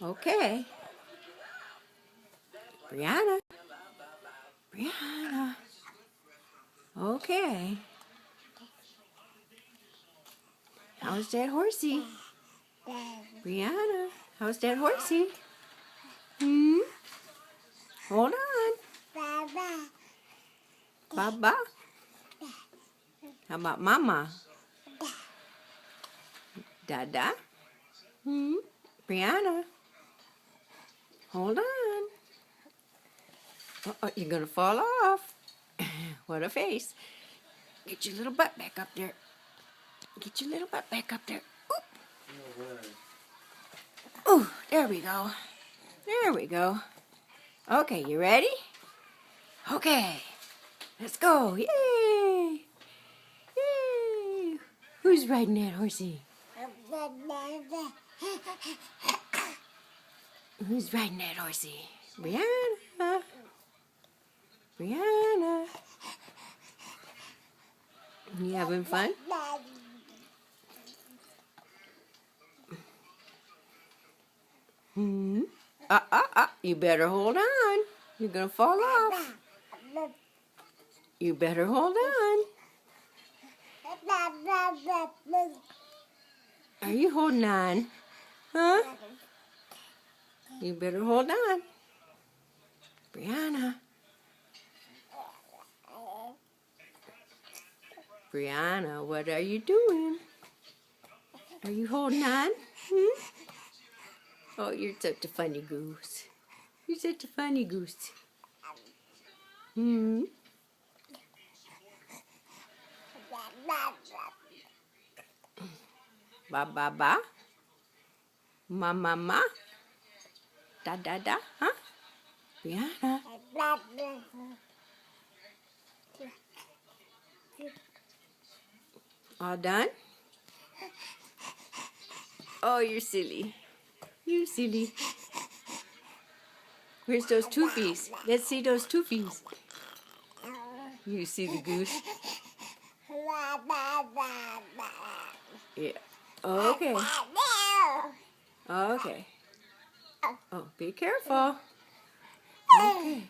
Okay. Brianna. Brianna. Okay. How's that horsey? Brianna, how's that horsey? Hold on. Baba. How about Mama? Dada. Brianna. Hold on. Uh-oh, you're gonna fall off. What a face. Get your little butt back up there. Get your little butt back up there. Oh, there we go. There we go. Okay, you ready? Okay. Let's go. Yay! Yay! Who's riding that horsey? Who's riding that horsey? Brianna. Brianna. You having fun? You better hold on. You're gonna fall off. You better hold on. Are you holding on? Huh? You better hold on. Brianna. Brianna, what are you doing? Are you holding on? Oh, you're such a funny goose. You're such a funny goose. Ba ba ba. Ma ma ma. Da da da. Huh? Brianna. All done? Oh, you're silly. You silly. Where's those toofies? Let's see those toofies. You silly goose. Yeah. Okay. Okay. Oh, be careful. Okay.